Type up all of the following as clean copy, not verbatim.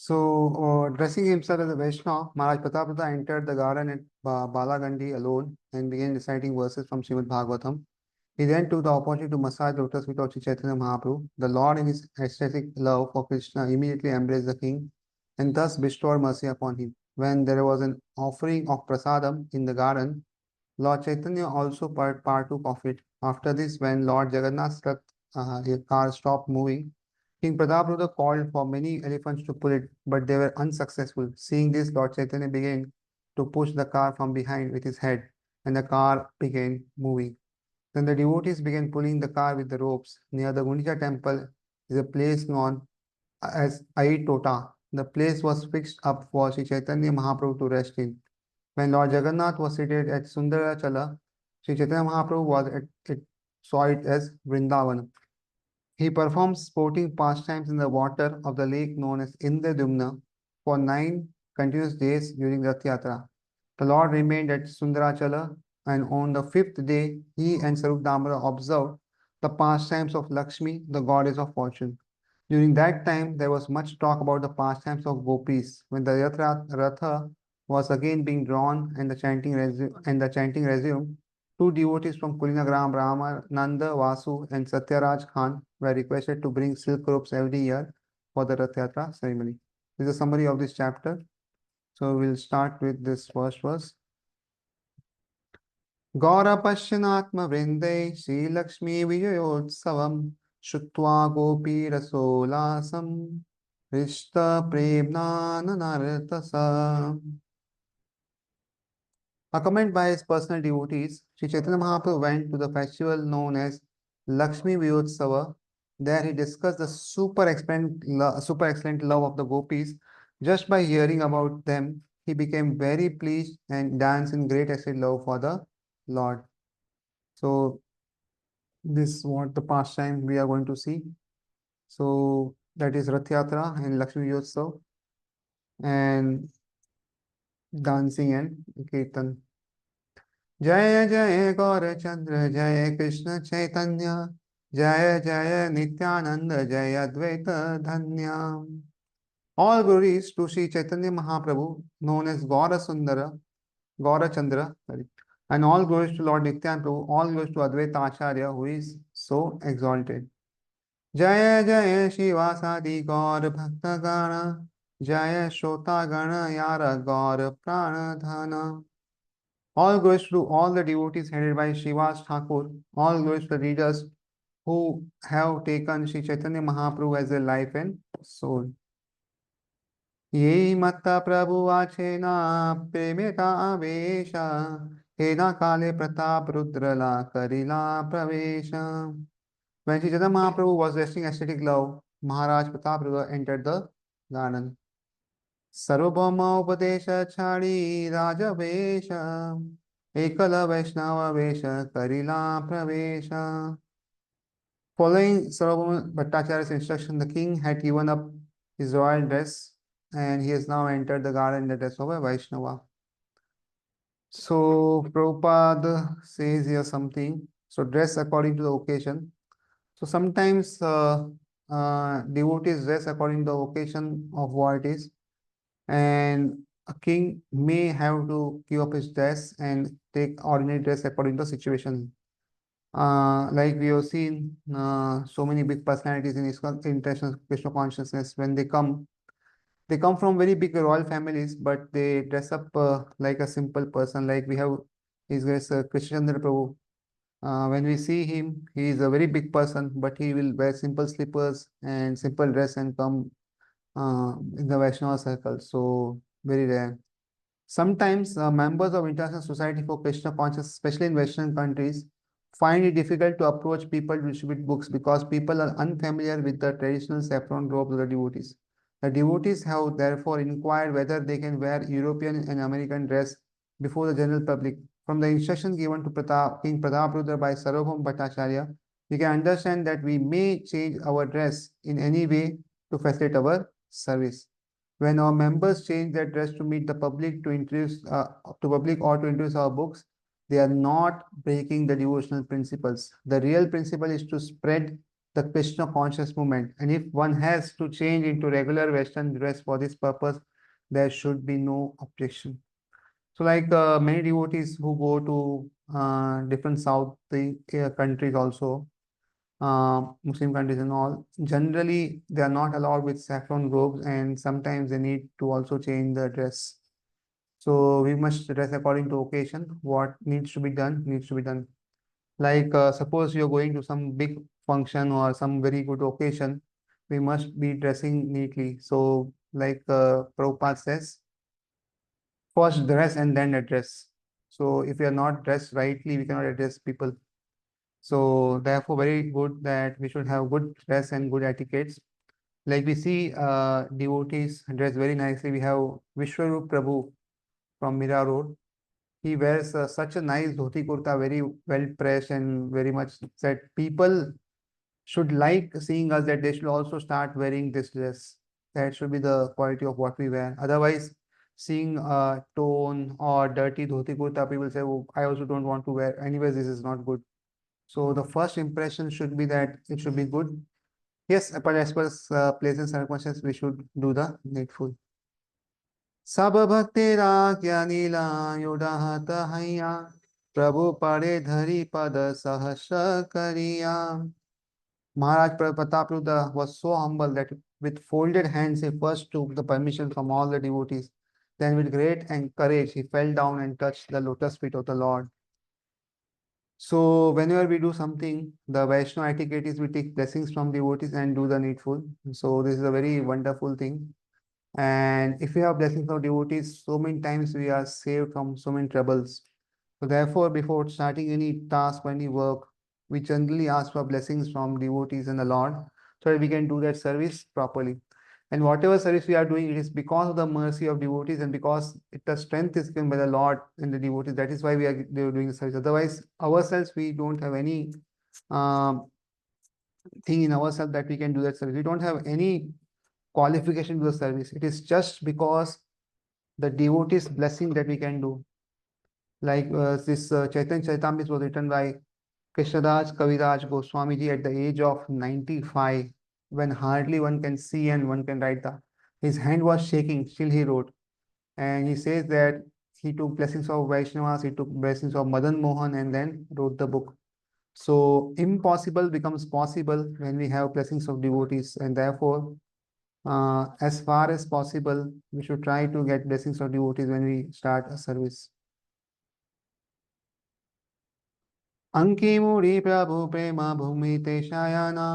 Dressing himself as a Vaishnava, Maharaj Prataprata entered the garden at Balagandi alone and began reciting verses from Srimad Bhagavatam. He then took the opportunity to massage the lotus feet of Sri Chaitanya Mahaprabhu. The Lord, in his ecstatic love for Krishna, immediately embraced the king and thus bestowed mercy upon him. When there was an offering of prasadam in the garden, Lord Chaitanya also partook of it. After this, when Lord Jagannath's car stopped moving, King Prataprudra called for many elephants to pull it, but they were unsuccessful. Seeing this, Lord Chaitanya began to push the car from behind with his head, and the car began moving. Then the devotees began pulling the car with the ropes. Near the Gundicha temple is a place known as Aitota. The place was fixed up for Sri Chaitanya Mahaprabhu to rest in. When Lord Jagannath was seated at Sundarachala, Sri Chaitanya Mahaprabhu saw it as Vrindavan. He performed sporting pastimes in the water of the lake known as Indradumna for 9 continuous days during Rath Yatra. The Lord remained at Sundarachala, and on the fifth day, he and Sarup Damodara observed the pastimes of Lakshmi, the goddess of fortune. During that time, there was much talk about the pastimes of gopis. When the Ratha was again being drawn and the chanting resumed, two devotees from Kulinagram, Ramananda Vasu and Satyaraj Khan, were requested to bring silk ropes every year for the Rath Yatra ceremony. This is a summary of this chapter. So we'll start with this first verse. गौरपश्यनात्मवृन्दै श्रीलक्ष्मीविजयोत्सवं श्रुत्वा गोपीरसोल्लासं हृष्टप्रेम्णाननर्तसा. Accompanied by his personal devotees, Sri Chaitanya Mahaprabhu went to the festival known as Lakshmi Viyotsava. There he discussed the super excellent love of the gopis. Just by hearing about them, he became very pleased and danced in great ecstatic love for the Lord. So this is what the pastime we are going to see. So that is Rath Yatra and Lakshmi Yotsav and dancing and kirtan. Jaya Jaya Gaura Chandra Jaya Krishna Chaitanya Jaya Jaya Nityananda Jaya Advaita Dhanya. All glories to Sri Chaitanya Mahaprabhu, known as Gaura Chandra, sorry, and all glories to Lord Nityananda Prabhu, all glories to Advaita Acharya, who is so exalted. Jaya Jaya Shivasadi Gaur Bhakta Gana Jaya Shota Gana Yara Gaur Prana Dhana. All glories to all the devotees headed by Srivas Thakur, all glories to the readers who have taken Sri Chaitanya Mahaprabhu as their life and soul. Ye matta prabhu achena premeta avesha hena kale pratap rudrala karila pravesha. When Sri Chaitanya Mahaprabhu was resting ascetic love, Maharaj Pratap entered the garden. Sarvabhauma Upadesha Chari Raja Vesha Ekala Vaishnava Vesha Karila Pravesha. Following Sarvabhauma Bhattacharya's instruction, the king had given up his royal dress and he has now entered the garden in the dress of a Vaishnava. So Prabhupada says here something. So dress according to the occasion. So sometimes devotees dress according to the occasion of what it is, and a king may have to give up his dress and take ordinary dress according to the situation. Like we have seen so many big personalities in international Krishna consciousness, when they come from very big royal families, but they dress up like a simple person. Like we have His Grace Krishna Chandra Prabhu. When we see him, he is a very big person, but he will wear simple slippers and simple dress and come in the Vaishnava circle. So very rare. Sometimes members of International Society for Krishna Consciousness, especially in Western countries, find it difficult to approach people to distribute books because people are unfamiliar with the traditional saffron robes of the devotees. The devotees have therefore inquired whether they can wear European and American dress before the general public. From the instruction given to King Prataprudra by Sarvabhauma Bhattacharya, we can understand that we may change our dress in any way to facilitate our service. When our members change their dress to meet the public to introduce to public or to introduce our books, they are not breaking the devotional principles. The real principle is to spread the Krishna conscious movement. And if one has to change into regular Western dress for this purpose, there should be no objection. So, like many devotees who go to different South countries also, Muslim countries and all, generally they are not allowed with saffron robes, and sometimes they need to also change the dress. So we must dress according to occasion. What needs to be done needs to be done. Like suppose you're going to some big function or some very good occasion, we must be dressing neatly. So like Prabhupada says, first dress and then address. So if we are not dressed rightly, we cannot address people. So therefore, very good that we should have good dress and good etiquettes. Like we see devotees dress very nicely. We have Vishwarup Prabhu from Mira Road. He wears such a nice dhoti kurta, very well pressed and very much that people should like seeing us, that they should also start wearing this dress. That should be the quality of what we wear. Otherwise, seeing torn or dirty dhoti kurta, people say, oh, I also don't want to wear. Anyways, this is not good. So the first impression should be that it should be good. Yes, but as per place and circumstances, we should do the needful. सब भक्ति राख्या नीला युडहत हैया प्रभु पड़े धरी पद सहस्र करिया. Maharaj Pratapruddha was so humble that with folded hands he first took the permission from all the devotees. Then with great and courage he fell down and touched the lotus feet of the Lord. So whenever we do something, the Vaishnava etiquette is we take blessings from devotees and do the needful. So this is a very wonderful thing. And if we have blessings from devotees, so many times we are saved from so many troubles. So therefore, before starting any task or any work, we generally ask for blessings from devotees and the Lord so that we can do that service properly. And whatever service we are doing, it is because of the mercy of devotees and because the strength is given by the Lord and the devotees. That is why we are doing the service. Otherwise, ourselves, we don't have any um, thing in ourselves that we can do that service. We don't have any qualification to the service. It is just because the devotee's blessing that we can do. Like this Chaitanya Charitamrita was written by Krishnadaj Kaviraj Goswamiji at the age of 95, when hardly one can see and one can write the. His hand was shaking, still he wrote. And he says that he took blessings of Vaishnavas, he took blessings of Madan Mohan, and then wrote the book. So impossible becomes possible when we have blessings of devotees, and therefore, as far as possible, we should try to get blessings of devotees when we start a service. अंकिमुड़ी प्रभु प्रेम भूमि ते शयना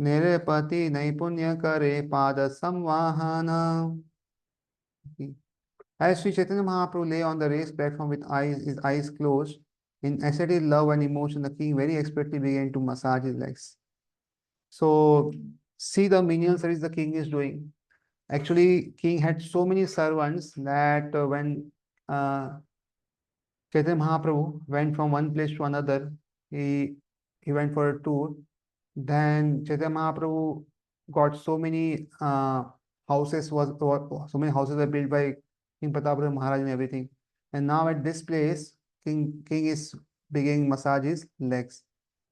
निरपति नैपुण्य करे पाद संवाहन. As Sri Chaitanya Mahaprabhu lay on the raised platform with his eyes closed, in ecstatic love and emotion, the king very expertly began to massage his legs. So, see the menial service the king is doing. Actually, king had so many servants that when Chaitanya Mahaprabhu went from one place to another. He went for a tour. Then Chaitanya Mahaprabhu got so many houses so many houses were built by King Pratapruddha Maharaj and everything. And now at this place, king is beginning massages legs.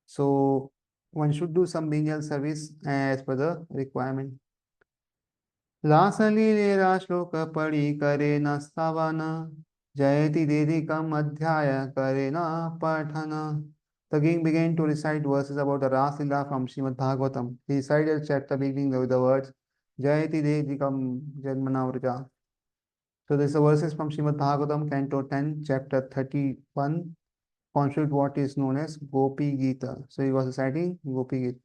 So one should do some menial service as per the requirement. लासलीलेरा श्लोक पढ़ी करे न स्तवन जयति देदिकम अध्याय करे न पठन. The king began to recite verses about the Ras Lila from Srimad Bhagavatam. He recited a chapter beginning with the words Jayati Dedikam Janmanavrita. So these are verses from Srimad Bhagavatam, Canto 10, Chapter 31, constitute what is known as Gopi Gita. So he was reciting Gopi Gita.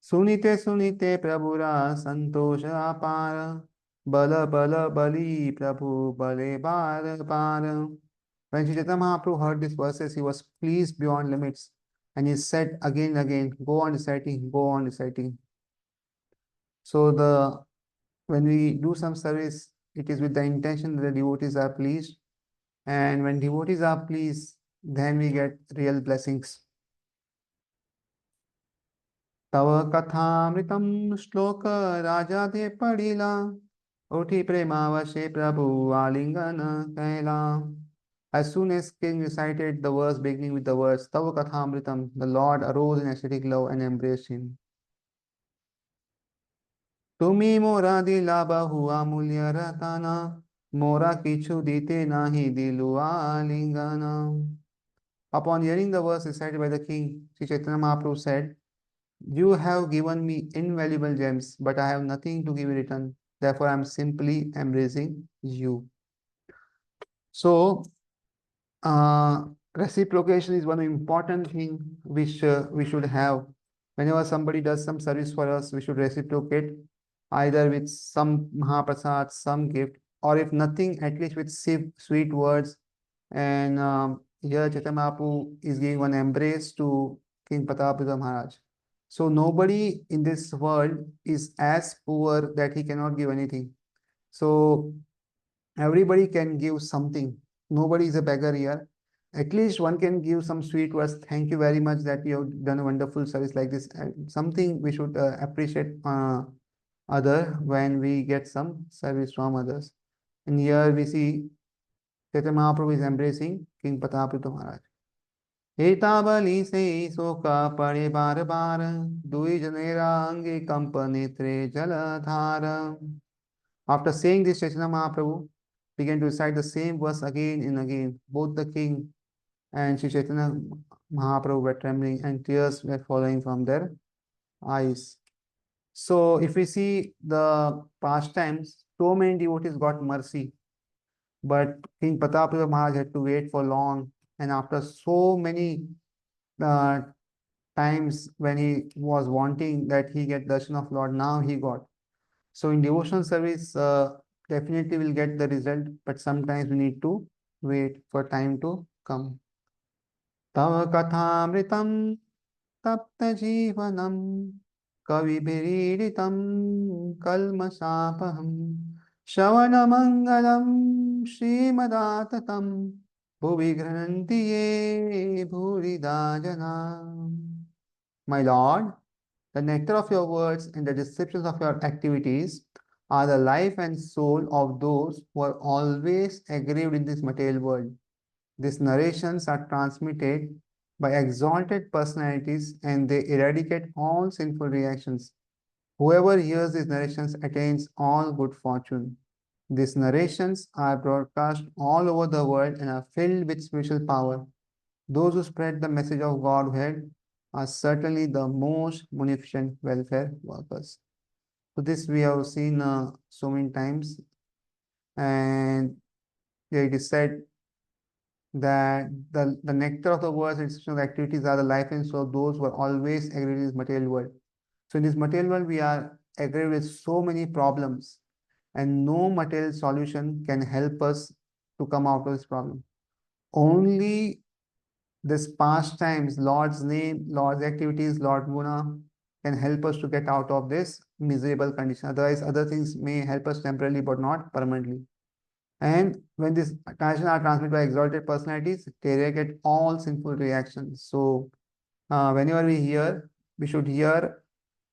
सुनीते सुनीते प्रभुरा संतोष अपार बल बल बली प्रभु बले बार बार. When Sri Chaitanya Mahaprabhu heard these verses, he was pleased beyond limits, and he said again and again, "Go on reciting, go on reciting." So when we do some service, it is with the intention that the devotees are pleased, and when devotees are pleased, then we get real blessings. तव कथामृतं श्लोक राजा दे पढ़िला उठी प्रेमावशे प्रभु आलिंगन कैला. As soon as king recited the verse beginning with the words Tava Kathamritam, the Lord arose in ecstatic love and embraced him. Tumi mora dila bahua mulya ratana, mora kichu dite nahi dilua lingana. Upon hearing the verse recited by the king, Sri Chaitanya Mahaprabhu said, "You have given me invaluable gems, but I have nothing to give in return. Therefore, I am simply embracing you." So, uh, reciprocation is one important thing which we should have. Whenever somebody does some service for us, we should reciprocate either with some Mahaprasad, some gift, or if nothing, at least with sweet words. And here Chaitanya Mahaprabhu is giving one embrace to King Pratapruta Maharaj. So nobody in this world is as poor that he cannot give anything. So everybody can give something. Nobody is a beggar here. At least one can give some sweet words. Thank you very much that you have done a wonderful service like this. Something we should appreciate other when we get some service from others. And here we see Chaitanya Mahaprabhu is embracing King Pratapruta Maharaj. एतावली से शोक पड़े बार बार दुई जनेरा अंगे कंप नेत्रे जलधार. After saying this, Chaitanya Mahaprabhu began to recite the same verse again and again. Both the king and Sri Chaitanya Mahaprabhu were trembling and tears were falling from their eyes. So, if we see the past times, so many devotees got mercy, but King Pratapruta Maharaj had to wait for long. And after so many uh, times when he was wanting that he get darshan of Lord, now he got. So in devotional service, definitely will get the result, but sometimes we need to wait for time to come. Tava kathamritam tapta jivanam kavibhiriditam kalmasapaham shravanamangalam srimadatam bhuvi grananti ye bhurida jana. My Lord, the nectar of your words and the descriptions of your activities are the life and soul of those who are always aggrieved in this material world. These narrations are transmitted by exalted personalities and they eradicate all sinful reactions. Whoever hears these narrations attains all good fortune. These narrations are broadcast all over the world and are filled with spiritual power. Those who spread the message of Godhead are certainly the most munificent welfare workers. So this we have seen so many times, and it is said that the nectar of the words and institutional activities are the life and soul of those who are always agreed in this material world. So in this material world, we are agreed with so many problems, and no material solution can help us to come out of this problem. Only this pastimes, Lord's name, Lord's activities, Lord Guna can help us to get out of this miserable condition. Otherwise, other things may help us temporarily but not permanently. And when these passions are transmitted by exalted personalities, they get all sinful reactions. So, whenever we hear, we should hear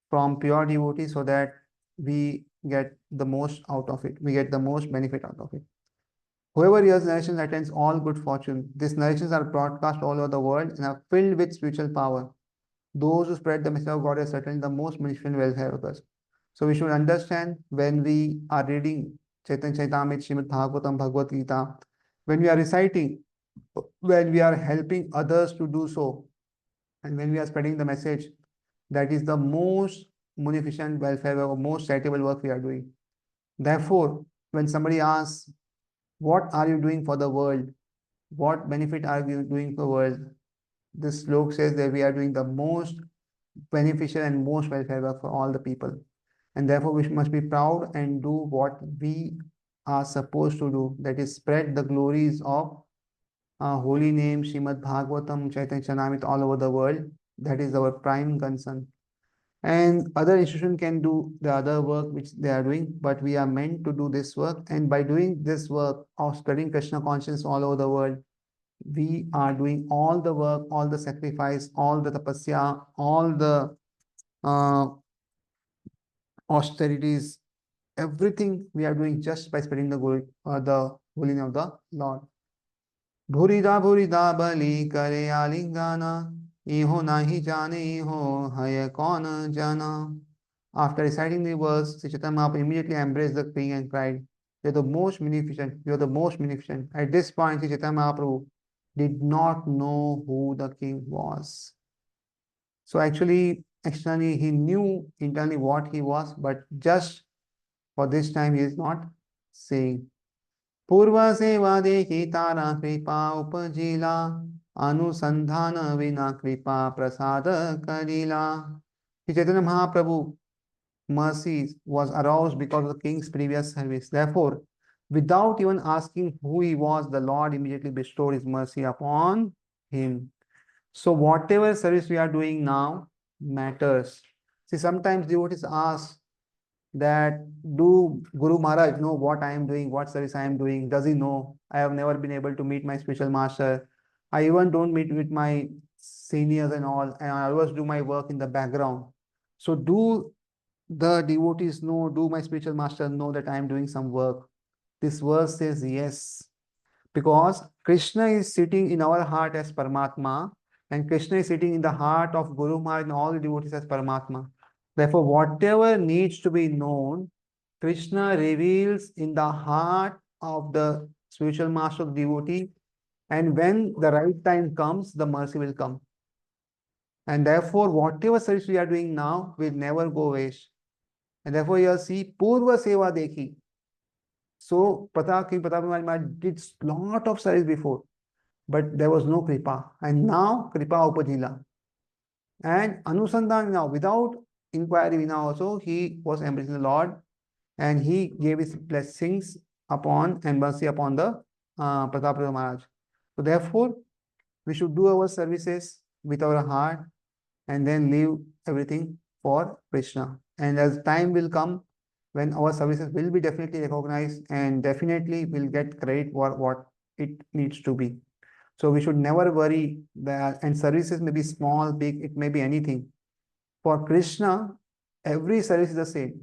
from pure devotees so that we get the most out of it. We get the most benefit out of it. Whoever hears narrations attains all good fortune. These narrations are broadcast all over the world and are filled with spiritual power. Those who spread the message of God are certainly the most beneficial welfare of us. So we should understand when we are reading Chaitanya Charitamrita, Srimad Bhagavatam, Bhagavad Gita, when we are reciting, when we are helping others to do so, and when we are spreading the message, that is the most munificent welfare or most charitable work we are doing. Therefore, when somebody asks, what are you doing for the world? What benefit are you doing for the world? This slok says that we are doing the most beneficial and most welfare work for all the people. And therefore, we must be proud and do what we are supposed to do. That is, spread the glories of holy name, Srimad Bhagavatam, Chaitanya Charitamrita all over the world. That is our prime concern. And other institutions can do the other work which they are doing, but we are meant to do this work. And by doing this work of spreading Krishna consciousness all over the world, we are doing all the work, all the sacrifice, all the tapasya, all the uh, austerities, everything we are doing just by spreading the glory, the holy name of the Lord. Bhurida bali kare alingana, iho nahi jane iho haya kaun jana. After reciting the verse, Sri Chaitanya Mahaprabhu immediately embraced the king and cried, "You're the most munificent, you're the most munificent." At this point, Sri Chaitanya Mahaprabhu did not know who the king was. So actually, externally, he knew internally what he was, but just for this time, he is not saying. Purva seva dekhi tara kripa upajila anusandhana vina kripa prasada karila. Sri Chaitanya Mahaprabhu mercy was aroused because of the king's previous service. Therefore, without even asking who he was, the Lord immediately bestowed his mercy upon him. So, whatever service we are doing now matters. See, sometimes devotees ask that, do Guru Maharaj know what I am doing, what service I am doing? Does he know? I have never been able to meet my spiritual master. I even don't meet with my seniors and all, and I always do my work in the background. So, do the devotees know, do my spiritual master know that I am doing some work? This verse says yes, because Krishna is sitting in our heart as Paramatma, and Krishna is sitting in the heart of Guru Maharaj and all the devotees as Paramatma. Therefore, whatever needs to be known, Krishna reveals in the heart of the spiritual master of the devotee, and when the right time comes, the mercy will come. And therefore, whatever service we are doing now will never go waste. And therefore, you'll see Purva Seva Dekhi. So, King Pratap Maharaj did lot of service before, but there was no Kripa. And now, Kripa Upajila. And Anusandhan now, without inquiry, now also, he was embracing the Lord, and he gave his blessings upon and mercy upon the Pratap Maharaj. So, therefore, we should do our services with our heart and then leave everything for Krishna. And as time will come, when our services will be definitely recognized and definitely will get credit for what it needs to be. So we should never worry that, and services may be small, big, it may be anything. For Krishna, every service is the same.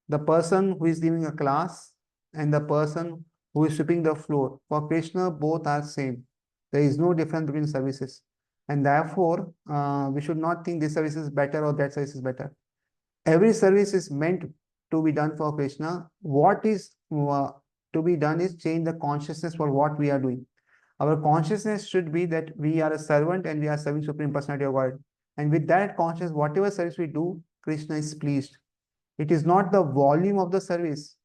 The person who is giving a class and the person who is sweeping the floor, for Krishna, both are same. There is no difference between services. And therefore, we should not think this service is better or that service is better. Every service is meant to be done for Krishna. What is to be done is change the consciousness for what we are doing. Our consciousness should be that we are a servant and we are serving Supreme Personality of God. And with that consciousness, whatever service we do, Krishna is pleased. It is not the volume of the service,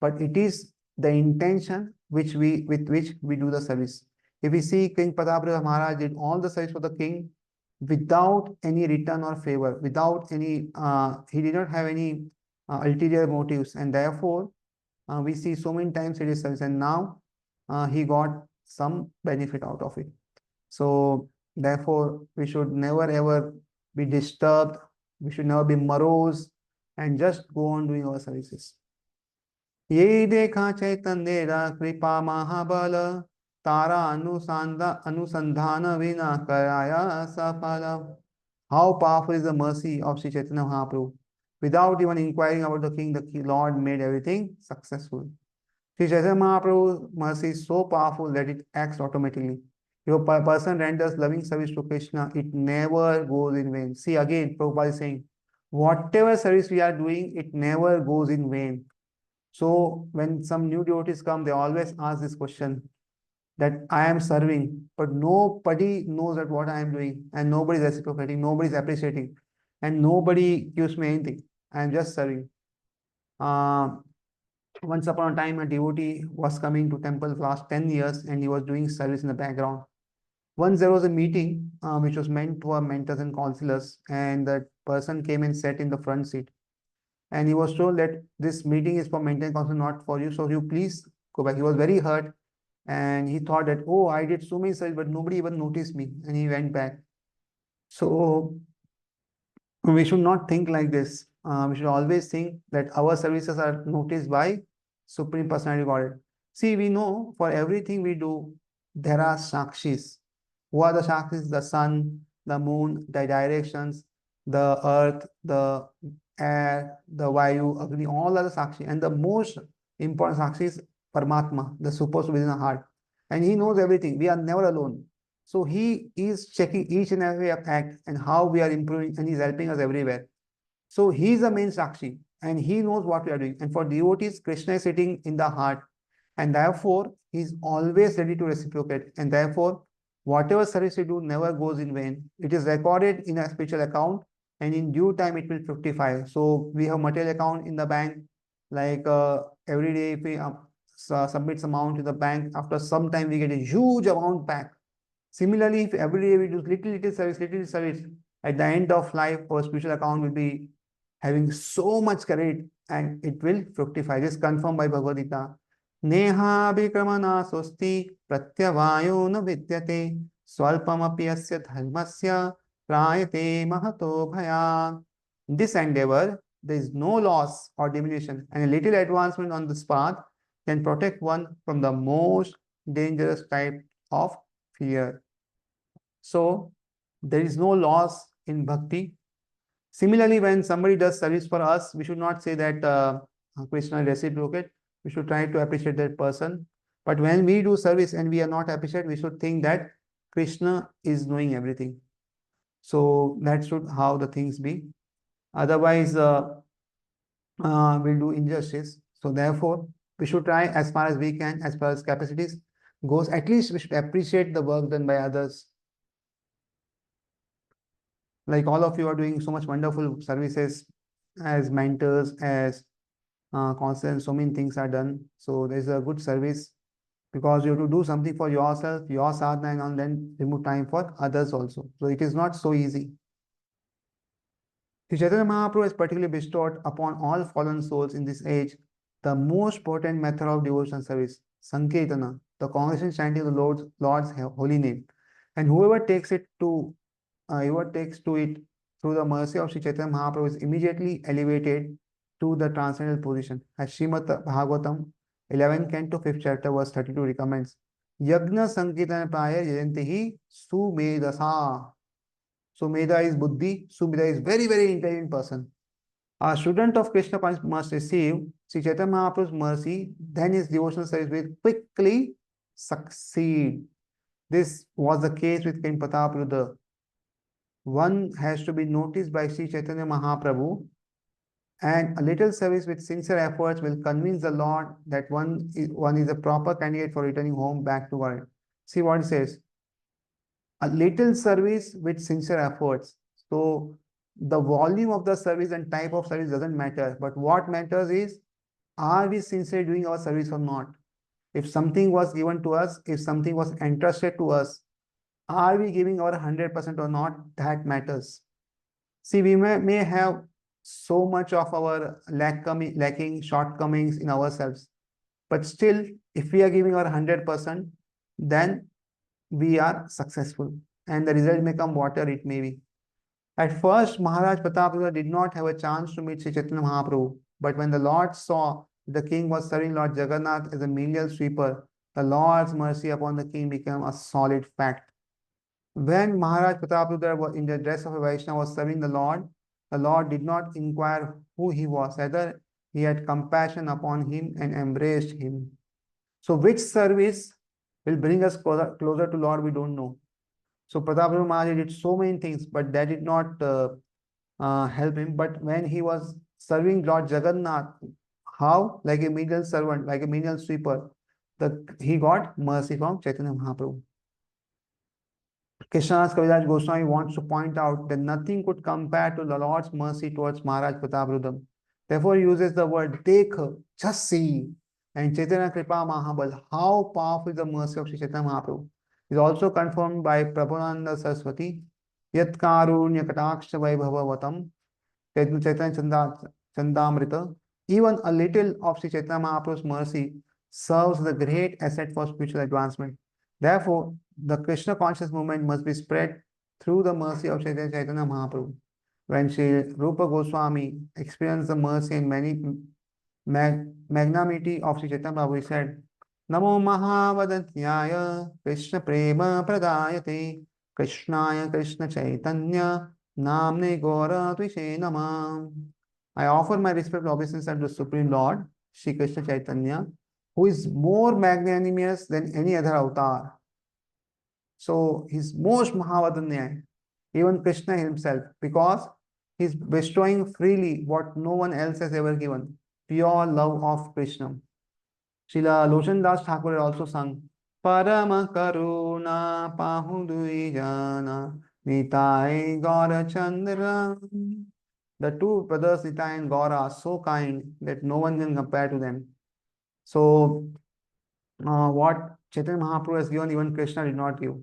but it is the intention with which we do the service. If we see King Pratap Maharaj did all the service for the king without any return or favor, without any, he did not have any ulterior motives, and therefore we see so many times it is service, and now he got some benefit out of it. So therefore, we should never ever be disturbed. We should never be morose and just go on doing our services. Ye dekha chaitanya kripa mahabala tara anusandhana vina karaya sapala. How powerful is the mercy of Sri Chaitanya Mahaprabhu. Without even inquiring about the king, Lord made everything successful. Sri Chaitanya Mahaprabhu's mercy is so powerful that it acts automatically. If a person renders loving service to Krishna, it never goes in vain. See again, Prabhupada is saying, whatever service we are doing, it never goes in vain. So when some new devotees come, they always ask this question that I am serving, but nobody knows that what I am doing, and nobody is reciprocating, nobody is appreciating, and nobody gives me anything. I am just serving. Once upon a time, a devotee was coming to temple for last 10 years and he was doing service in the background. Once there was a meeting which was meant for mentors and counselors, and that person came and sat in the front seat. And he was told that this meeting is for mentor and counselor, not for you. So you please go back. He was very hurt and he thought that, oh, I did so many service, but nobody even noticed me. And he went back. So we should not think like this. We should always think that our services are noticed by Supreme Personality Godhead. See, we know for everything we do, there are Sakshis. Who are the Sakshis? The sun, the moon, the directions, the earth, the air, the Vayu, Agni, all are the Sakshi. And the most important Sakshi is Paramatma, the super within the heart. And he knows everything. We are never alone. So he is checking each and every act and how we are improving, and he's helping us everywhere. So he is the main Sakshi and he knows what we are doing. And for devotees, Krishna is sitting in the heart and therefore he is always ready to reciprocate. And therefore, whatever service you do never goes in vain. It is recorded in a special account and in due time it will fructify. So we have material account in the bank, like every day if we submit some amount to the bank, after some time we get a huge amount back. Similarly, if every day we do little service, at the end of life, our spiritual account will be having so much credit and it will fructify. This is confirmed by Bhagavad Gita. Neha bhikramana sosti pratyavayo na vidyate swalpamapi asya dharmasya prayate mahato bhaya. In this endeavor, there is no loss or diminution, and a little advancement on this path can protect one from the most dangerous type of fear. So there is no loss in bhakti. Similarly, when somebody does service for us, we should not say that Krishna reciprocate. We should try to appreciate that person. But when we do service and we are not appreciated, we should think that Krishna is knowing everything. So that should how the things be. Otherwise, we'll do injustice. So therefore, we should try as far as we can, as far as capacities goes. At least we should appreciate the work done by others. Like all of you are doing so much wonderful services as mentors, as constant, so many things are done. So there's a good service because you have to do something for yourself, your sadhana, and then remove time for others also. So it is not so easy. Sri Chaitanya Mahaprabhu has particularly bestowed upon all fallen souls in this age the most potent method of devotional service, Sankirtana, the congregation chanting the Lord's holy name. And whoever takes to it through the mercy of Sri Chaitanya Mahaprabhu is immediately elevated to the transcendental position. As Srimad Bhagavatam 11 Canto 5th chapter verse 32 recommends, Yagna Sankirtana Praya Yajantihi Sumedasa. So Meda is Buddhi, Sumedha is very, very intelligent person. A student of Krishna must receive Sri Chaitanya Mahaprabhu's mercy, then his devotional service will quickly succeed. This was the case with King Pratapruddha. One has to be noticed by Sri Chaitanya Mahaprabhu, and a little service with sincere efforts will convince the Lord that one is a proper candidate for returning home back to God. See what it says. A little service with sincere efforts. So the volume of the service and type of service doesn't matter, but what matters is, are we sincerely doing our service or not? If something was given to us, if something was entrusted to us, are we giving our 100% or not? That matters. See, we may have so much of our lacking shortcomings in ourselves, but still, if we are giving our 100%, then we are successful, and the result may come whatever it may be. At first, Maharaj Pratapruddha did not have a chance to meet Sri Chaitanya Mahaprabhu, but when the Lord saw the king was serving Lord Jagannath as a menial sweeper, the Lord's mercy upon the king became a solid fact. When Maharaj Pratapruddha was in the dress of a Vaishnava was serving the Lord did not inquire who he was, rather he had compassion upon him and embraced him. So which service will bring us closer to Lord, we don't know. So Pratapruddha Maharaj did so many things, but that did not help him. But when he was serving Lord Jagannath, how? Like a menial servant, like a menial sweeper, he got mercy from Chaitanya Mahaprabhu. Krishnadas Kaviraj Goswami wants to point out that nothing could compare to the Lord's mercy towards Maharaj Pratapruddha. Therefore, he uses the word dekh, just see, and Chaitanya Kripa Mahabal. How powerful is the mercy of Sri Chaitanya Mahaprabhu is also confirmed by Prabhupada Saraswati. Yat karunya kataksha vaibhavavatam Chaitanya Chandamrita. Even a little of Sri Chaitanya Mahaprabhu's mercy serves the great asset for spiritual advancement. Therefore, the Krishna conscious movement must be spread through the mercy of Chaitanya Mahaprabhu. When Sri Rupa Goswami experienced the mercy and many magnanimity of Sri Chaitanya Prabhu, he said, Namo Mahavadantyaya Krishna Prema Pradayate Krishnaya Krishna Chaitanya Namne Gora Tvishe Namam. I offer my respectful obeisance unto the Supreme Lord, Shri Krishna Chaitanya, who is more magnanimous than any other avatar. So he's most Mahavadanya, even Krishna himself, because He's bestowing freely what no one else has ever given. Pure love of Krishna. Srila Loshan Das Thakur also sung Parama Karuna Pahudui Jana Nitai Gaura Chandra. The two brothers Nitai and Gaura are so kind that no one can compare to them. So, what Chaitanya Mahaprabhu has given, even Krishna did not give.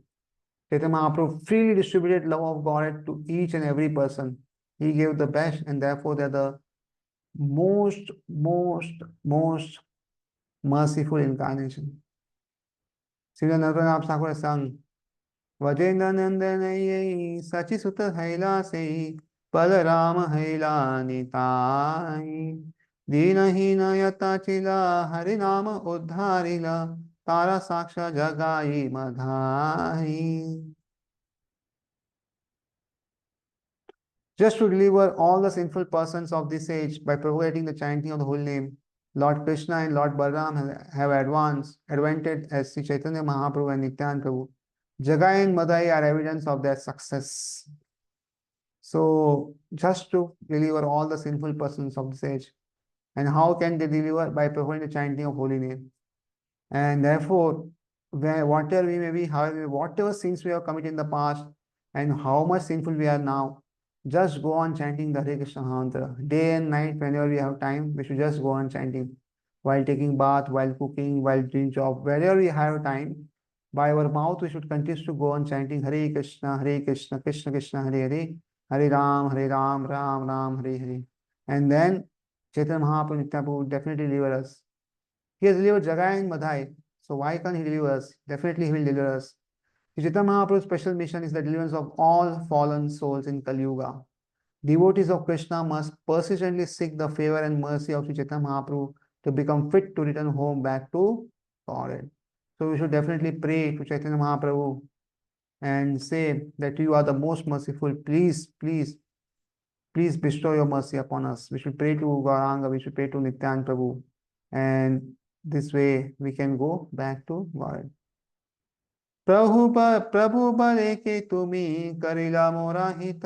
Chaitanya Mahaprabhu freely distributed love of God to each and every person. He gave the best, and therefore they're the most merciful incarnation. Srila Narottam Thakur has sung Vajendra Nandanayai Sachi Sutta Hailase Balarama Haila Nitai Dinahina Yata Chila Harinama Uddharila Tara Saksha Jagai Madhai. Just to deliver all the sinful persons of this age by propagating the chanting of the holy name, Lord Krishna and Lord Balaram have advanted as Sri Chaitanya Mahaprabhu and Nityananda Prabhu. Jagai and Madhai are evidence of their success. So, just to deliver all the sinful persons of this age. And how can they deliver? By propagating the chanting of holy name. And therefore, whatever we may be, however, whatever sins we have committed in the past, and how much sinful we are now, just go on chanting the Hare Krishna mantra. Day and night, whenever we have time, we should just go on chanting. While taking bath, while cooking, while doing job, wherever we have time, by our mouth, we should continue to go on chanting Hare Krishna, Krishna Krishna, Hare Hare, Hare Ram, Ram Ram, Hare Hare. And then Chaitanya Mahaprabhu, Nityananda Prabhu would definitely deliver us. He has delivered Jagai and Madhai. So why can't he deliver us? Definitely he will deliver us. Chaitanya Mahaprabhu's special mission is the deliverance of all fallen souls in Kali Yuga. Devotees of Krishna must persistently seek the favor and mercy of Sri Chaitanya Mahaprabhu to become fit to return home back to Godhead. So we should definitely pray to Chaitanya Mahaprabhu and say that you are the most merciful. Please bestow your mercy upon us. We should pray to Gauranga, we should pray to Nityananda Prabhu. And this way we can go back to God. प्रभु बले के तुम्ही करिला मोरा हित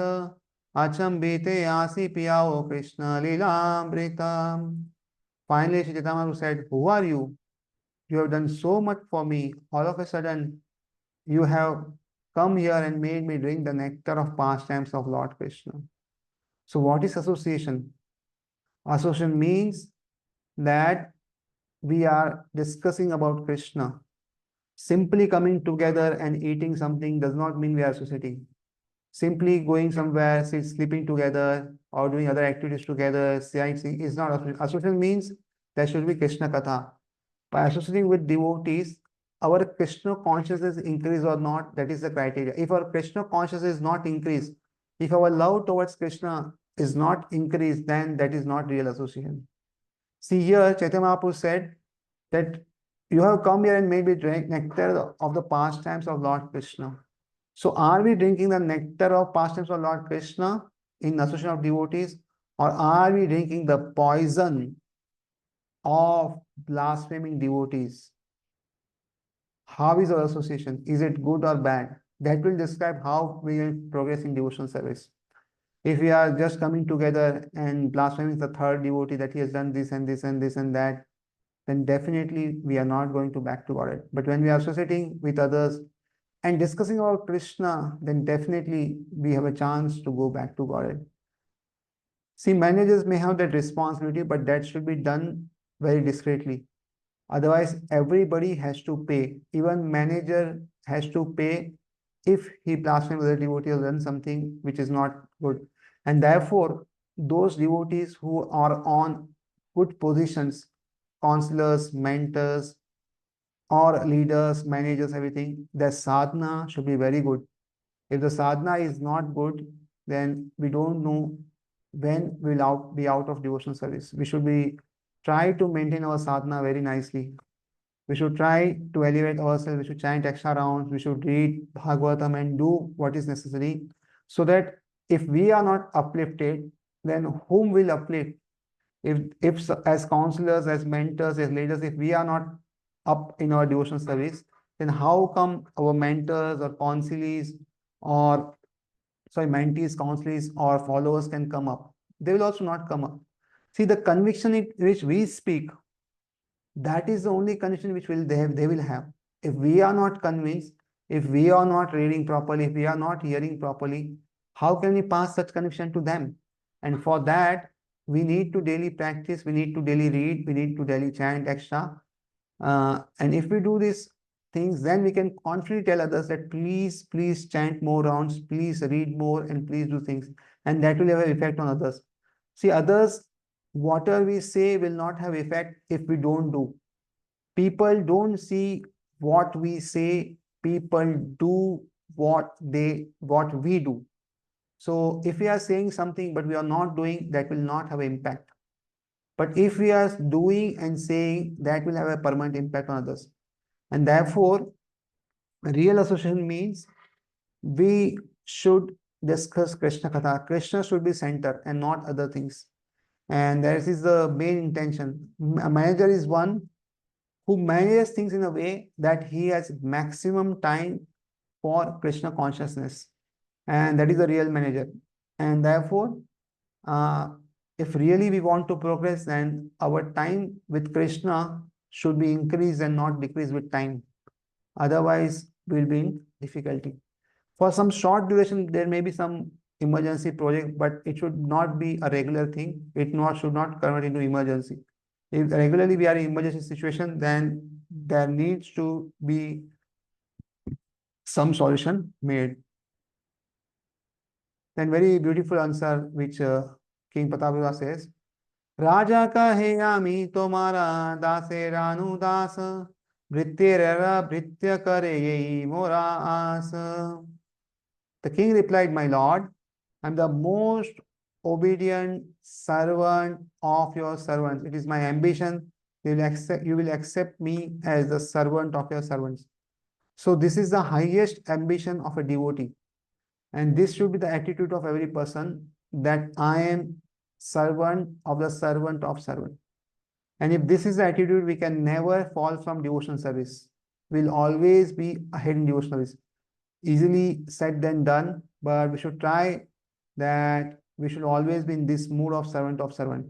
अचंबिते आसी पियाओ Krishna लीलामृता. Finally, Sri Chaitanya Mahaprabhu said, who are you? You have done so much for me. All of a sudden, you have come here and made me drink the nectar of pastimes of Lord Krishna. So what is association? Association means that we are discussing about Krishna. Simply coming together and eating something does not mean we are associating. Simply going somewhere, sleeping together, or doing other activities together, sightseeing is not association. Association means there should be Krishna Katha. By associating with devotees, our Krishna consciousness increase or not, that is the criteria. If our Krishna consciousness is not increased, if our love towards Krishna is not increased, then that is not real association. See here, Chaitanya Mahaprabhu said that you have come here and made me drink nectar of the pastimes of Lord Krishna. So are we drinking the nectar of pastimes of Lord Krishna in association of devotees, or are we drinking the poison of blaspheming devotees? How is our association? Is it good or bad? That will describe how we will progress in devotional service. If we are just coming together and blaspheming the third devotee that he has done this and this and this and that, then definitely we are not going to back to Godhead. But when we are associating with others and discussing about Krishna, then definitely we have a chance to go back to Godhead. See, managers may have that responsibility, but that should be done very discreetly. Otherwise, everybody has to pay. Even manager has to pay if he blasphemes other devotee or done something which is not good. And therefore, those devotees who are on good positions, counselors, mentors, or leaders, managers, everything, their sadhana should be very good. If the sadhana is not good, then we don't know when we'll be out of devotional service. We should try to maintain our sadhana very nicely. We should try to elevate ourselves. We should chant extra rounds. We should read Bhagavatam and do what is necessary, so that if we are not uplifted, then whom will uplift? If as counselors, as mentors, as leaders, if we are not up in our devotional service, then how come our mentors or counselees or mentees, counselees, or followers can come up. They will also not come up. See, the conviction which we speak, that is the only condition which they will have. If we are not convinced, if we are not reading properly, if we are not hearing properly, how can we pass such conviction to them? And for that, we need to daily practice, we need to daily read, we need to daily chant extra. And if we do these things, then we can confidently tell others that please chant more rounds, please read more, and please do things. And that will have an effect on others. See, others, whatever we say will not have effect if we don't do. People don't see what we say, people do what we do. So if we are saying something but we are not doing, that will not have impact. But if we are doing and saying, that will have a permanent impact on others. And therefore, real association means we should discuss Krishna Katha. Krishna should be center and not other things. And that is the main intention. A manager is one who manages things in a way that he has maximum time for Krishna consciousness. And that is the real manager. And therefore, if really we want to progress, then our time with Krishna should be increased and not decreased with time. Otherwise, we will be in difficulty. For some short duration, there may be some emergency project, but it should not be a regular thing. It should not convert into emergency. If regularly we are in emergency situation, then there needs to be some solution made. Then very beautiful answer which King Pratapruta says, Raja kahe ami tomara dase ranu das vrityera vritya kare yei mora as. The king replied, my lord, I am the most obedient servant of your servants. It is my ambition you will accept me as the servant of your servants. So this is the highest ambition of a devotee. And this should be the attitude of every person, that I am servant of the servant of servant. And if this is the attitude, we can never fall from devotional service. We'll always be ahead in devotional service. Easily said than done, but we should try that we should always be in this mood of servant of servant.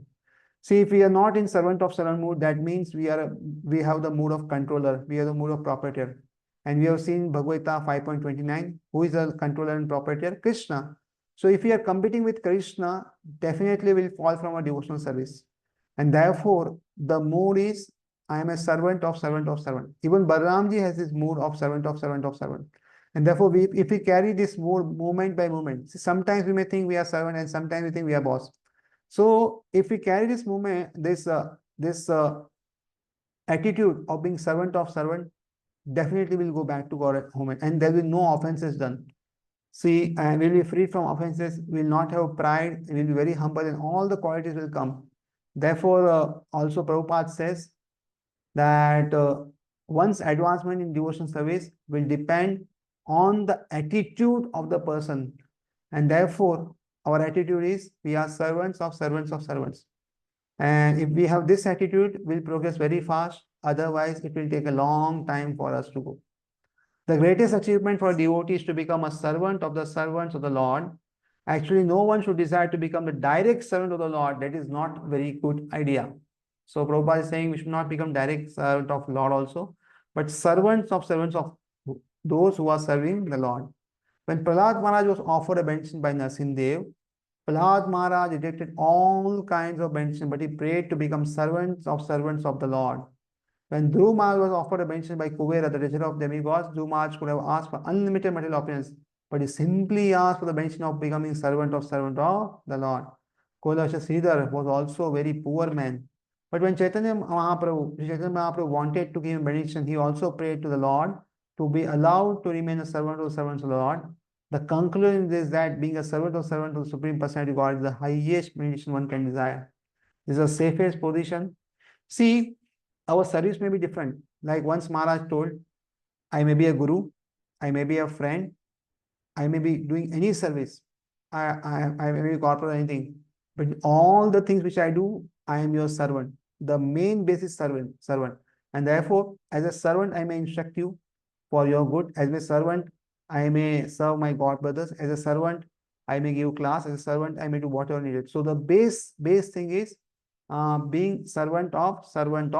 See, if we are not in servant of servant mood, that means we have the mood of controller, we have the mood of proprietor. And we have seen Bhagavad Gita 5.29, who is the controller and proprietor? Krishna. So if we are competing with Krishna, definitely will fall from our devotional service. And therefore, the mood is, I am a servant of servant of servant. Even Balaramji has this mood of servant of servant of servant. And therefore, if we carry this mood moment by moment, sometimes we may think we are servant and sometimes we think we are boss. So if we carry this moment, this attitude of being servant of servant, definitely will go back to God at home, and there will be no offenses done. See, and we'll be free from offenses, we'll not have pride, we'll be very humble, and all the qualities will come. Therefore, also Prabhupada says that one's advancement in devotional service will depend on the attitude of the person. And therefore, our attitude is, we are servants of servants of servants. And if we have this attitude, we'll progress very fast. Otherwise, it will take a long time for us to go. The greatest achievement for a devotee is to become a servant of the servants of the Lord. Actually, no one should desire to become the direct servant of the Lord. That is not a very good idea. So Prabhupada is saying we should not become direct servant of Lord also, but servants of those who are serving the Lord. When Prahlad Maharaj was offered a benediction by Narsimhadev, Prahlad Maharaj rejected all kinds of benediction, but he prayed to become servants of the Lord. When Dhruv Maharaj was offered a benediction by Kuvera, the treasurer of demigods, Dhruv Maharaj could have asked for unlimited material opulence, but he simply asked for the benediction of becoming servant of the Lord. Kolasha Sridhar was also a very poor man. But when Chaitanya Mahaprabhu wanted to give him benediction, he also prayed to the Lord to be allowed to remain a servant of the servants of the Lord. The conclusion is that being a servant of the Supreme Personality of God is the highest benediction one can desire. This is the safest position. See, our service may be different. Like once Maharaj told, I may be a guru, I may be a friend, I may be doing any service, I may be corporate or anything, but all the things which I do, I am your servant. The main basis servant. And therefore, as a servant, I may instruct you for your good. As a servant, I may serve my God brothers. As a servant, I may give class as a servant, I may do whatever needed. So the base thing is being servant of servant.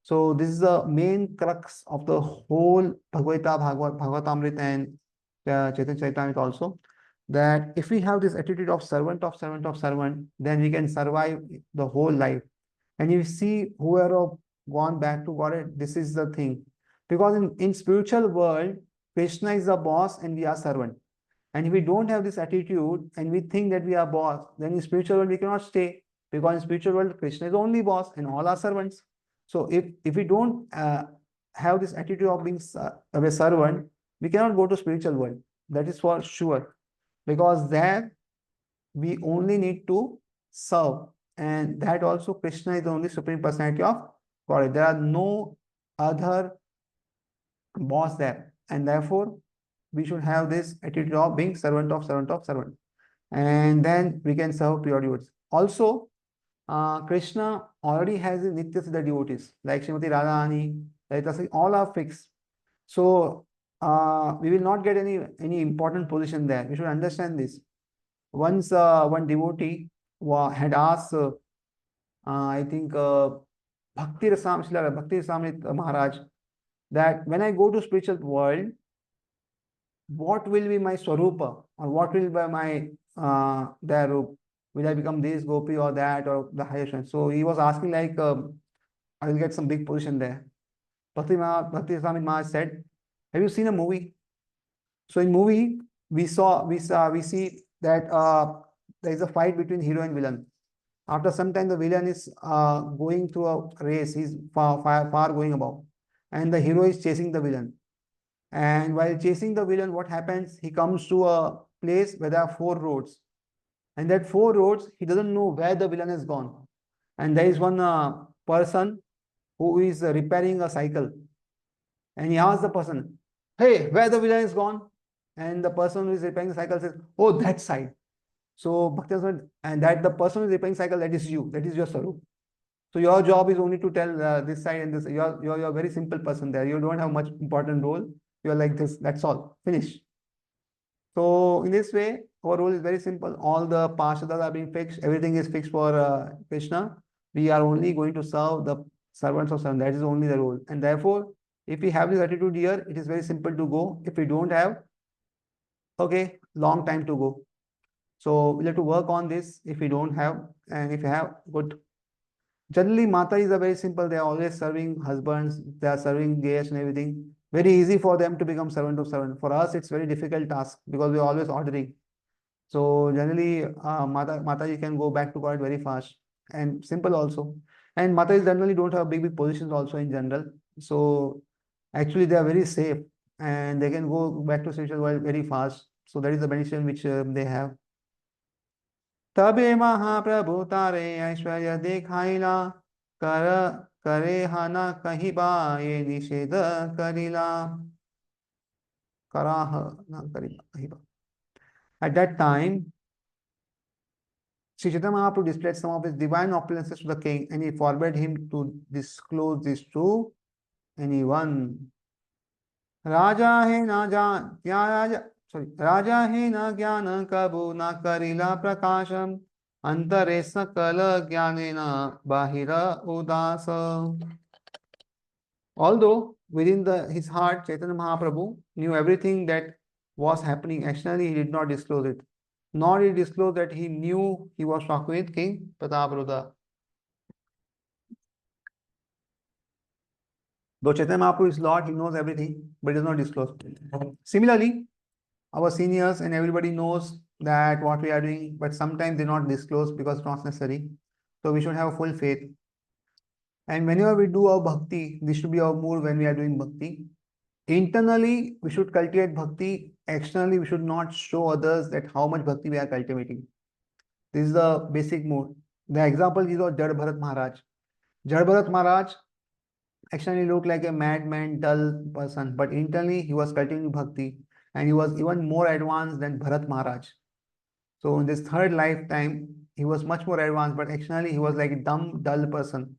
So this is the main crux of the whole Bhagavatamrita and Chaitanya Charitamrita also. That if we have this attitude of servant, then we can survive the whole life. And you see whoever gone back to God, this is the thing. Because in spiritual world, Krishna is the boss and we are servant. And if we don't have this attitude and we think that we are boss, then in spiritual world we cannot stay. Because in spiritual world, Krishna is the only boss and all are servants. So if we don't have this attitude of being of a servant, we cannot go to spiritual world. That is for sure. Because there we only need to serve. And that also Krishna is the only supreme personality of God. There are no other boss there. And therefore, we should have this attitude of being servant. And then we can serve pure devotees. Also, Krishna already has his Nitya Siddha devotees, like Srimati Radharani, Lalita, all are fixed. So we will not get any important position there. We should understand this. Once one devotee had asked, I think Bhakti Rasamrita Maharaj, that when I go to spiritual world, what will be my swarupa or what will be my their roop? Will I become this gopi or that or the higher strength? So he was asking like, I will get some big position there. Bhakti Rasamrita Maharaj said, have you seen a movie? So in movie, we see that there is a fight between hero and villain. After some time, the villain is going through a race. He's far going above, and the hero is chasing the villain. And while chasing the villain, what happens? He comes to a place where there are four roads, and that four roads, he doesn't know where the villain has gone. And there is one person who is repairing a cycle, and he asks the person, "Hey, where the villain is gone?" And the person who is repairing the cycle says, "Oh, that side." So Bhakti said, and that the person who is repairing cycle, that is you, that is your Sarup. So your job is only to tell this side and this. You're a very simple person there. You don't have much important role. You're like this. That's all. Finish. So in this way, our role is very simple. All the parshadas are being fixed. Everything is fixed for Krishna. We are only going to serve the servants of Sun. That is only the role. And therefore, if we have this attitude here, it is very simple to go. If we don't have, okay, long time to go. So we'll have to work on this if we don't have, and if you have, good. Generally, Mata is a very simple. They are always serving husbands. They are serving guests and everything. Very easy for them to become servant of servant. For us, it's very difficult task because we are always ordering. So generally, Mataji can go back to God very fast and simple also. And Mataji generally don't have big positions also in general. So actually, they are very safe and they can go back to spiritual world very fast. So that is the benefit which they have. तबे महाप्रभु तारे ऐश्वर्य देखाइला कर करे हना कहीं बाए निषेध करिला कराह न करिला कहीं बा. At that time, Sri Chaitanya Mahaprabhu displayed some of his divine opulences to the king, and he forbade him to disclose this to anyone. राजा है ना जान क्या राजा राजा है ना ज्ञान कबू ना करिला प्रकाशम अंतरे सकल ज्ञानेन बाहिरा उदास. Although within his heart, Chaitanya Mahaprabhu knew everything that was happening, externally he did not disclose it. Nor did he disclose that he knew he was talking with King Pratapruddha. Though Chaitanya Mahaprabhu is Lord, he knows everything, but he does not disclose. Similarly, our seniors and everybody knows that what we are doing, but sometimes they not disclose because it's not necessary. So we should have full faith. And whenever we do our bhakti, this should be our mood when we are doing bhakti. Internally, we should cultivate bhakti. Externally, we should not show others that how much bhakti we are cultivating. This is the basic mood. The example is of Jad Bharat Maharaj. Jad Bharat Maharaj externally looked like a madman, dull person, but internally he was cultivating bhakti and he was even more advanced than Bharat Maharaj. So in this third lifetime, he was much more advanced, but externally he was like a dumb, dull person.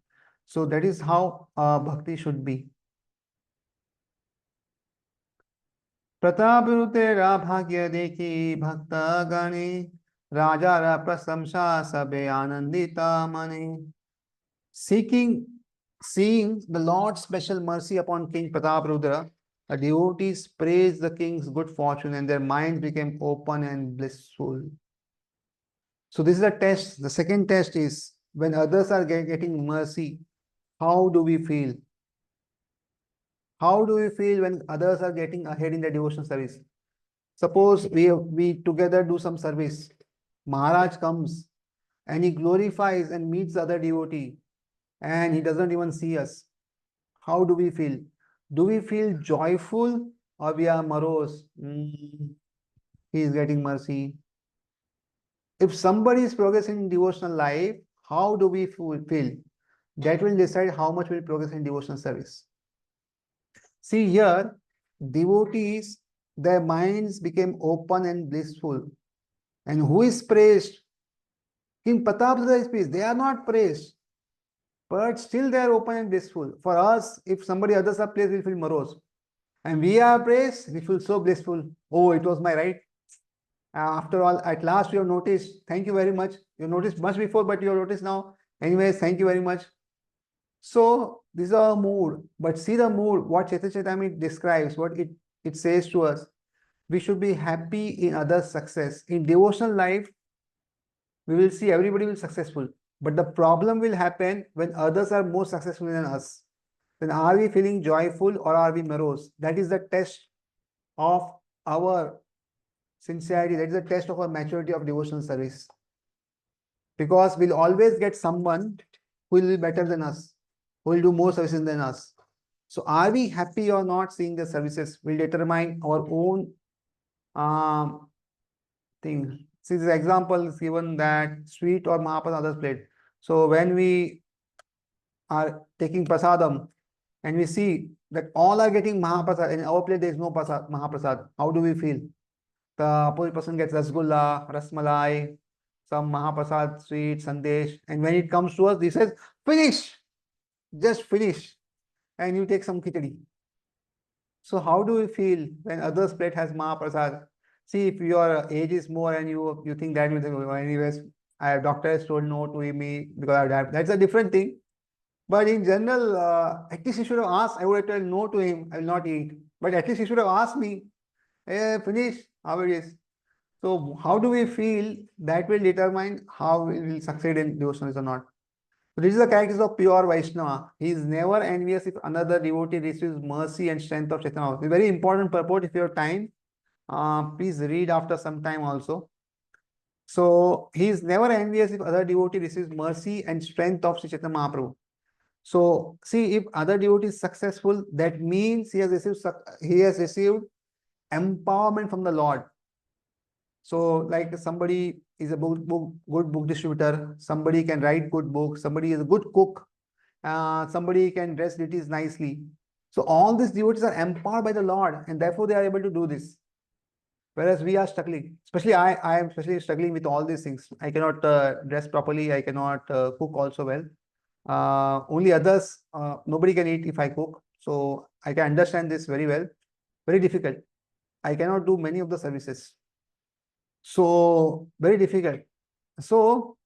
So that is how bhakti should be. प्रतापरुतेरा भाग्य देखी भक्त गणे राजा प्रशंसा सबे आनंदिता मने. Seeing the Lord's special mercy upon King Prataparudra, the devotees praised the king's good fortune and their minds became open and blissful. So this is a test. The second test is when others are getting mercy, how do we feel? How do we feel when others are getting ahead in their devotional service? Suppose we together do some service. Maharaj comes and he glorifies and meets the other devotee and he doesn't even see us. How do we feel? Do we feel joyful or we are morose? He is getting mercy. If somebody is progressing in devotional life, how do we feel? That will decide how much we will progress in devotional service. See here, devotees, their minds became open and blissful. And who is praised? King Pratapruddha is praised. They are not praised, but still they are open and blissful. For us, if somebody others are praised, we feel morose. And we are praised, we feel so blissful. Oh, it was my right. After all, at last you have noticed. Thank you very much. You noticed much before, but you have noticed now. Anyways, thank you very much. So this is our mood. But see the mood, what Chaitanya describes, what it says to us. We should be happy in others' success. In devotional life, we will see everybody will be successful. But the problem will happen when others are more successful than us. Then are we feeling joyful or are we morose? That is the test of our sincerity. That is the test of our maturity of devotional service. Because we'll always get someone who will be better than us, who will do more services than us. So are we happy or not seeing the services will determine our own thing. See, this example is given that sweet or Mahaprasad others plate. So when we are taking prasadam and we see that all are getting Mahaprasad, in our plate there is no Mahaprasad, how do we feel? The opposite person gets rasgulla, rasmalai, some Mahaprasad, sweet, sandesh, and when it comes to us, he says, finish, just finish, and you take some khichdi. So how do we feel when others plate has Mahaprasad? See, if your age is more and you think that, you think, "Oh, anyways, doctor has told no to me because I have," that's a different thing. But in general, at least he should have asked. I would have told no to him. I will not eat. But at least he should have asked me. Hey, finish how it is. So how do we feel? That will determine how we will succeed in devotion or not. So this is the characteristic of pure Vaishnava. He is never envious if another devotee receives mercy and strength of Chaitanya. It's a very important purport. If you have time, please read after some time also. So he is never envious if other devotee receives mercy and strength of Sri Chaitanya Mahaprabhu. So see, if other devotee is successful, that means he has received empowerment from the Lord. So like somebody is a good book distributor, somebody can write good books, somebody is a good cook, somebody can dress deities nicely. So all these devotees are empowered by the Lord and therefore they are able to do this. Whereas we are struggling, especially I am especially struggling with all these things. I cannot dress properly, I cannot cook also well. Only others, nobody can eat if I cook. So I can understand this very well. Very difficult. I cannot do many of the services. So very difficult. So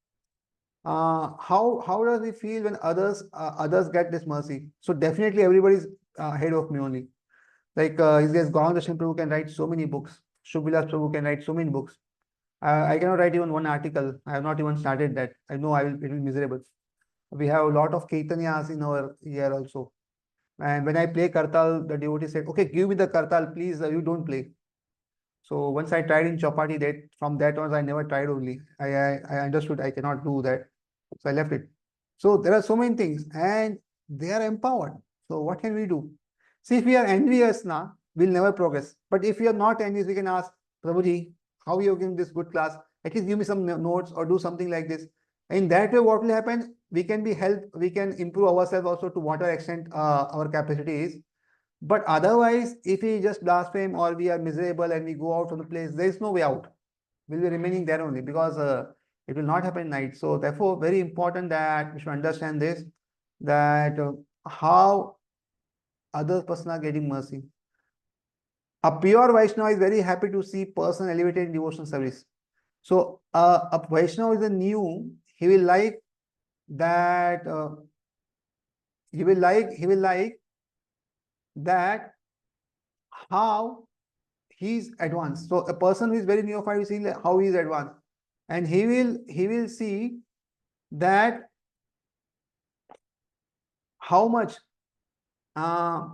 how does he feel when others get this mercy? So definitely everybody is ahead of me only. Like his guys, Gauranga Prabhu can write so many books. Shubhilas Prabhu can write so many books. I cannot write even one article. I have not even started that. I know it will be miserable. We have a lot of Chaitanyas in our year also. And when I play Kartal, the devotee said, okay, give me the Kartal, please, you don't play. So once I tried in Chapati, that from that on I never tried only. I understood I cannot do that. So I left it. So there are so many things and they are empowered. So what can we do? See, if we are envious now, we'll never progress. But if we are not envious, we can ask, Prabhuji, how you giving this good class? At least give me some notes or do something like this. In that way, what will happen? We can be helped, we can improve ourselves also to whatever extent our capacity is. But otherwise, if we just blaspheme or we are miserable and we go out from the place, there is no way out. We'll be remaining there only because it will not happen at night. So therefore, very important that we should understand this, that how other person are getting mercy. A pure Vaishnava is very happy to see person elevated in devotional service. So a Vaishnava is a new, he will like that, he will like that how he's advanced. So a person who is very neophyte will see how he is advanced, and he will see that how much uh,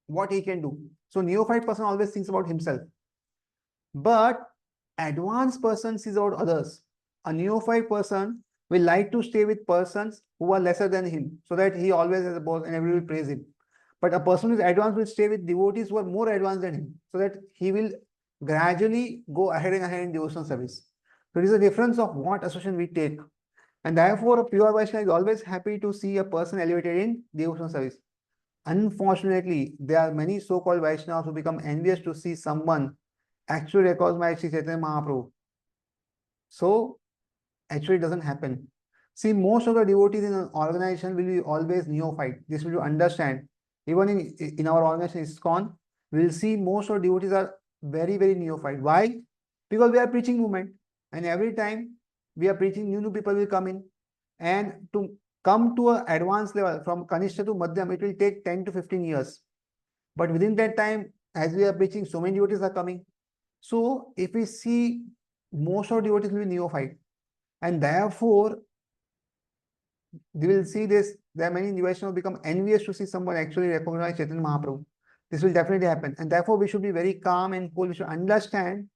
what he can do. So neophyte person always thinks about himself, but advanced person sees about others. A neophyte person will like to stay with persons who are lesser than him, so that he always has a boss and everyone will praise him. But a person who is advanced will stay with devotees who are more advanced than him, so that he will gradually go ahead and ahead in devotional service. So it is a difference of what association we take. And therefore, a pure Vaishnava is always happy to see a person elevated in devotional service. Unfortunately, there are many so-called Vaishnavas who become envious to see someone actually recognized Sri Chaitanya Mahaprabhu. So actually it doesn't happen. See, most of the devotees in an organization will be always neophyte. This will you understand. Even in our organization ISKCON, we will see most of the devotees are very, very neophyte. Why? Because we are preaching movement, and every time we are preaching, new people will come in, and to come to an advanced level from Kanishta to Madhyam, it will take 10 to 15 years. But within that time, as we are preaching, so many devotees are coming. So if we see, most of devotees will be neophyte, and therefore they will see this. There are many Vaishnavas become envious to see someone actually recognize Chaitanya Mahaprabhu. This will definitely happen, and therefore we should be very calm and cool. We should understand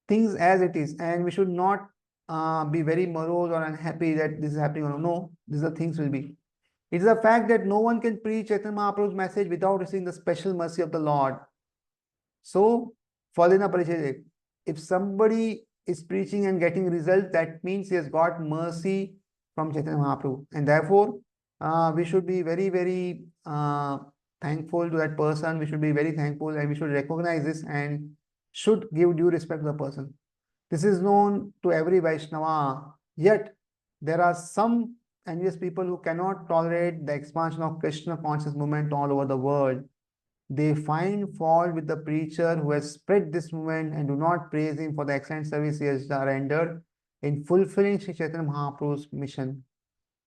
things as it is, and we should not be very morose or unhappy that this is happening or no. These are things will be. It is a fact that no one can preach Chaitanya Mahaprabhu's message without receiving the special mercy of the Lord. So, Falena Parichaya, if somebody is preaching and getting result, that means he has got mercy from Chaitanya Mahaprabhu. And therefore, we should be very, very thankful to that person. We should be very thankful, and we should recognize this and should give due respect to the person. This is known to every Vaishnava. Yet, there are some envious people who cannot tolerate the expansion of Krishna conscious movement all over the world. They find fault with the preacher who has spread this movement and do not praise him for the excellent service he has rendered in fulfilling Sri Chaitanya Mahaprabhu's mission.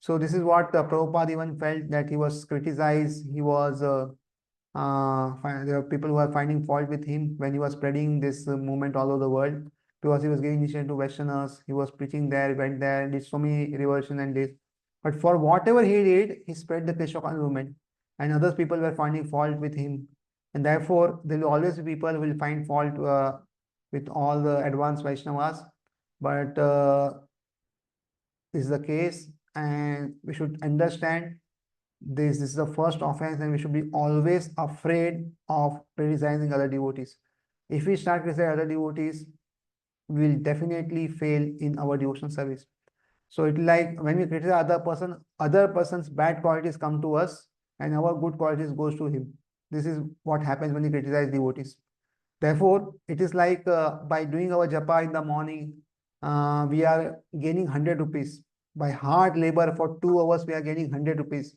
So this is what Prabhupada even felt, that he was criticized. He was there are people who are finding fault with him when he was spreading this movement all over the world, because he was giving initiation to Westerners. He was preaching there, went there, did so many reversion and this. But for whatever he did, he spread the Krishna movement, and others people were finding fault with him. And therefore, there will always be people who will find fault with all the advanced Vaishnavas. But this is the case, and we should understand this is the first offense, and we should be always afraid of criticizing other devotees. If we start criticizing other devotees, we will definitely fail in our devotional service. So it's like when we criticize other person's bad qualities come to us, and our good qualities goes to him. This is what happens when we criticize devotees. Therefore, it is like by doing our japa in the morning, we are gaining 100 rupees. By hard labor for 2 hours, we are gaining 100 rupees.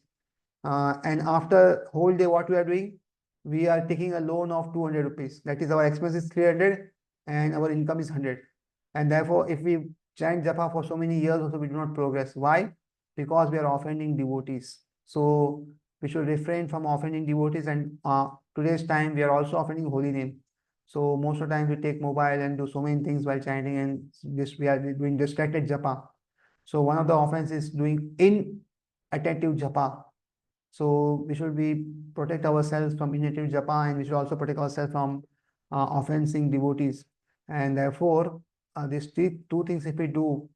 And after whole day, what we are doing? We are taking a loan of 200 rupees. That is, our expense is 300 and our income is 100. And therefore, if we chant japa for so many years, also we do not progress. Why? Because we are offending devotees. So we should refrain from offending devotees. And today's time, we are also offending holy name. So most of the time we take mobile and do so many things while chanting, and this we are doing distracted japa. So one of the offenses is doing inattentive japa. So we should be protect ourselves from inattentive japa, and we should also protect ourselves from offending devotees. And therefore, these two things if we do,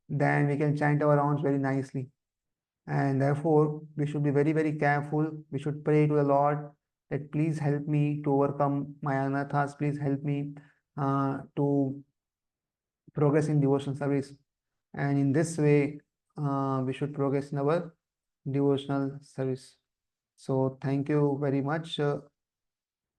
then we can chant our rounds very nicely. And therefore, we should be very, very careful. We should pray to the Lord that please help me to overcome my anathas. Please help me to progress in devotional service. And in this way, we should progress in our devotional service. So thank you very much.